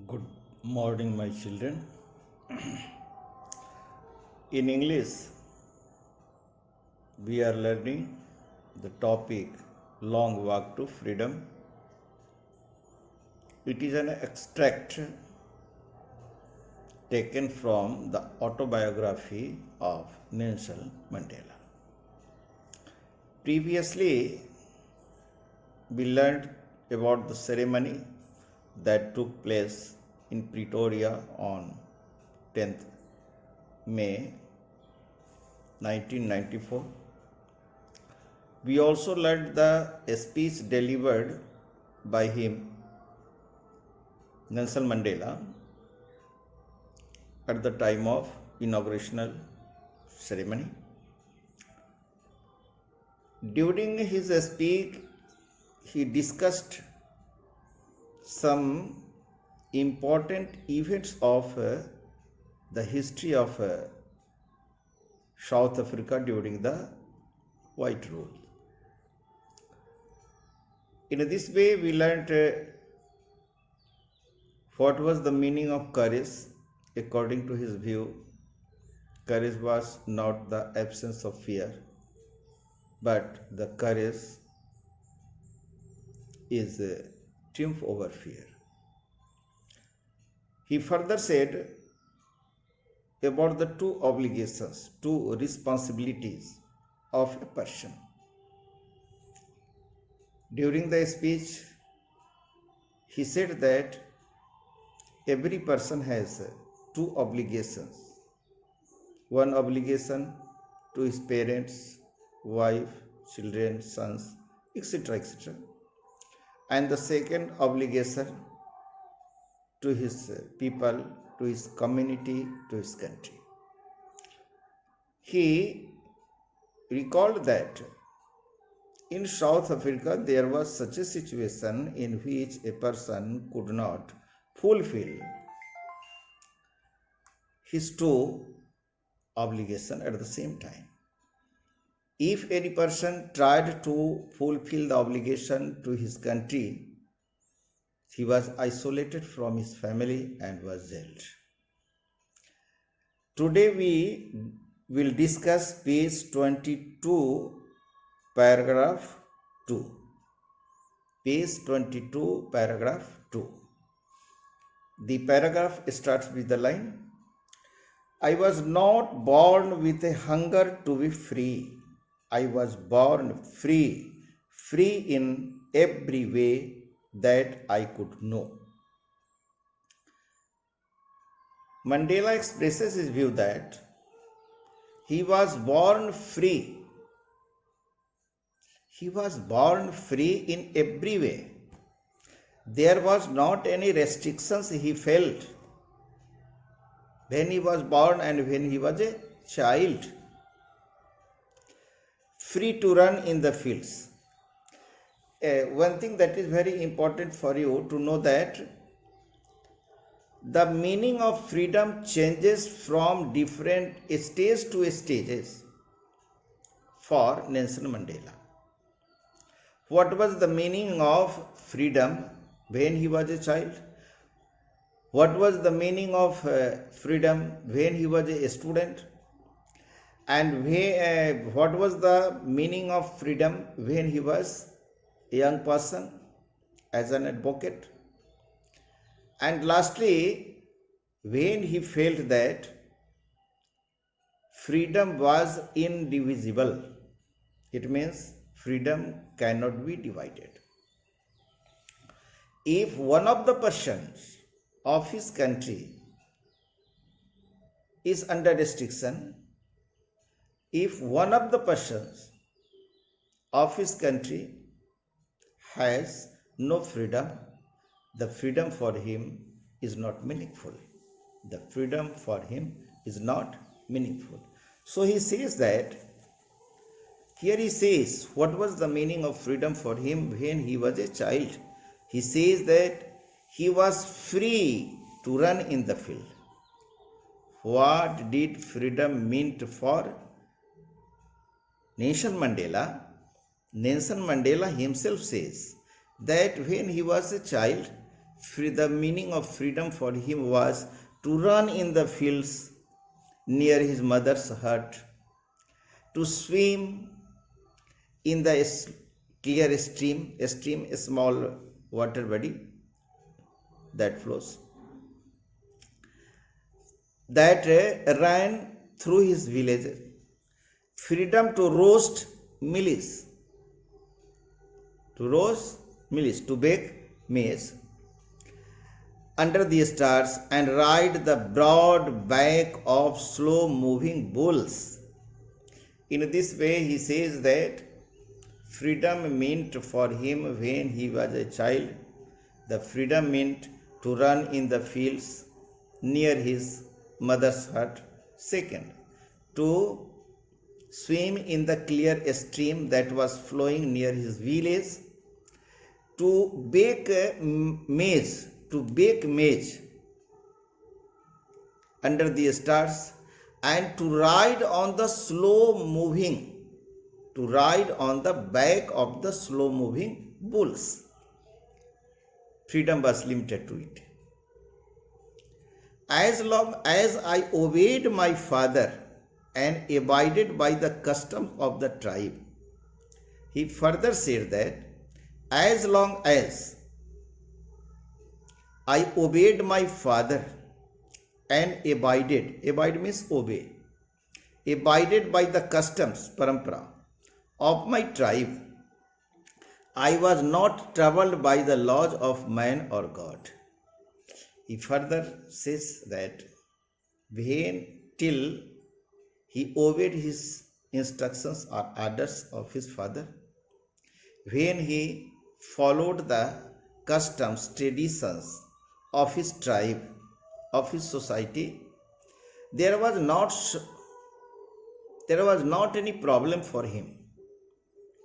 Good morning, my children. In English, we are learning the topic Long Walk to Freedom. It is an extract taken from the autobiography of Nelson Mandela. Previously, we learned about the ceremony that took place in Pretoria on 10th May 1994. We also learned the speech delivered by him, Nelson Mandela, at the time of inaugurational ceremony. During his speech, he discussed some important events of the history of South Africa during the white rule. In this way, we learned what was the meaning of courage. According to his view, courage was not the absence of fear, but the courage is a triumph over fear. He further said about the two obligations, two responsibilities of a person. During the speech, he said that every person has two obligations. One obligation to his parents, wife, children, sons, etc., etc. And the second obligation to his people, to his community, to his country. He recalled that in South Africa there was such a situation in which a person could not fulfill his two obligations at the same time. If any person tried to fulfill the obligation to his country, he was isolated from his family and was jailed. Today we will discuss page 22, paragraph 2. Page 22, paragraph 2. The paragraph starts with the line, I was not born with a hunger to be free. I was born free, free in every way that I could know. Mandela expresses his view that he was born free. He was born free in every way. There was not any restrictions he felt when he was born and when he was a child. Free to run in the fields. One thing that is very important for you to know that the meaning of freedom changes from different stage to stages for Nelson Mandela. What was the meaning of freedom when he was a child? What was the meaning of freedom when he was a student? And what was the meaning of freedom when he was a young person as an advocate? And lastly, when he felt that freedom was indivisible, it means freedom cannot be divided. If one of the persons of his country is under restriction, if one of the persons of his country has no freedom, the freedom for him is not meaningful. The freedom for him is not meaningful. So he says that, here he says, what was the meaning of freedom for him when he was a child? He says that he was free to run in the field. What did freedom mean for Nelson Mandela? Nelson Mandela himself says that when he was a child, the meaning of freedom for him was to run in the fields near his mother's hut, to swim in the clear stream, a small water body that flows, that ran through his village. Freedom to to bake maize under the stars and ride the broad back of slow moving bulls. In this way, he says that freedom meant for him when he was a child, the freedom meant to run in the fields near his mother's hut. Second, to swim in the clear stream that was flowing near his village, to bake maize under the stars, and to ride on the back of the slow moving bulls. Freedom was limited to it. As long as I obeyed my father and abided by the customs of the tribe. He further said that as long as I obeyed my father and abide means obey, abided by the customs, parampara, of my tribe, I was not troubled by the laws of man or God. He further says that when till he obeyed his instructions or orders of his father, when he followed the customs, traditions of his tribe, of his society, there was not any problem for him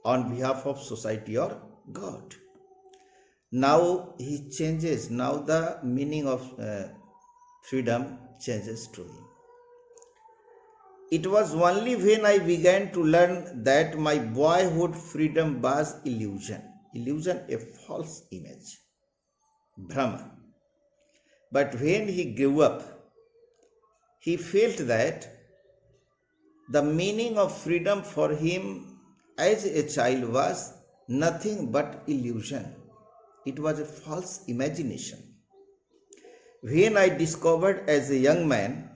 on behalf of society or God. Now he changes, now the meaning of freedom changes to him. It was only when I began to learn that my boyhood freedom was illusion, a false image, Brahma. But when he grew up, he felt that the meaning of freedom for him as a child was nothing but illusion. It was a false imagination. When I discovered as a young man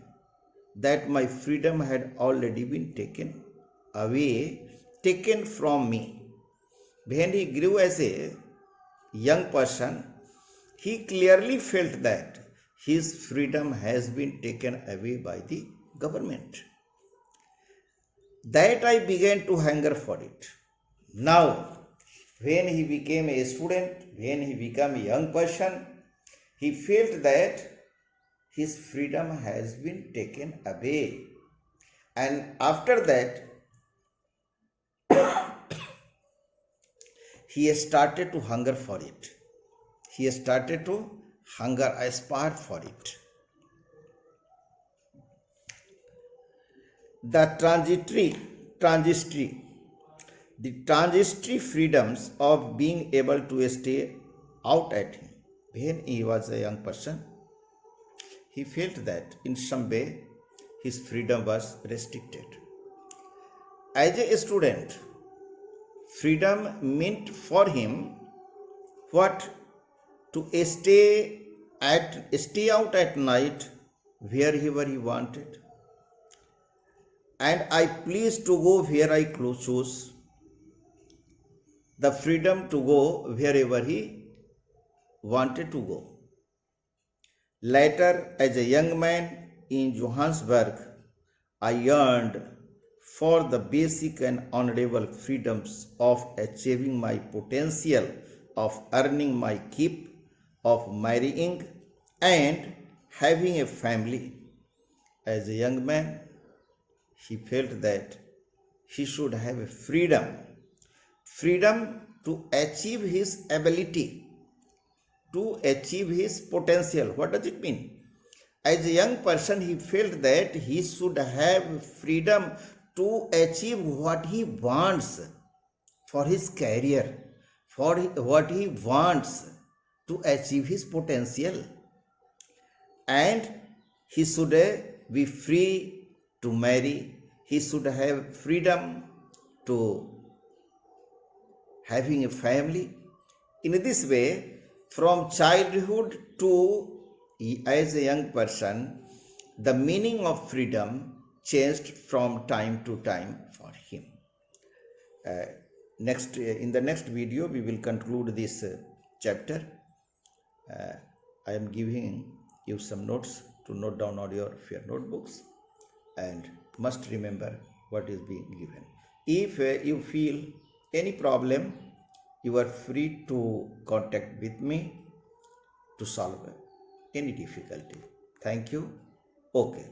that my freedom had already been taken from me, when he grew as a young person, he clearly felt that his freedom has been taken away by the government. That I began to hunger for it. Now, when he became a student, when he became a young person, he felt that his freedom has been taken away. And after that, he started to hunger for it. He started to aspire for it. The transitory freedoms of being able to stay out at him. When he was a young person, he felt that in some way his freedom was restricted. As a student, freedom meant for him what? To stay out at night wherever he wanted, and I pleased to go where I chose. The freedom to go wherever he wanted to go. Later, as a young man in Johannesburg, I yearned for the basic and honorable freedoms of achieving my potential, of earning my keep, of marrying and having a family. As a young man, he felt that he should have a freedom to achieve his ability, to achieve his potential. What does it mean? As a young person, he felt that he should have freedom to achieve what he wants for his career, for what he wants to achieve his potential, and he should be free to marry. He should have freedom to having a family. In this way, from childhood to as a young person, the meaning of freedom changed from time to time for him. In the next video, we will conclude this chapter. I am giving you some notes to note down on your notebooks, and must remember what is being given. If you feel any problem, you are free to contact with me to solve any difficulty. Thank you. Okay.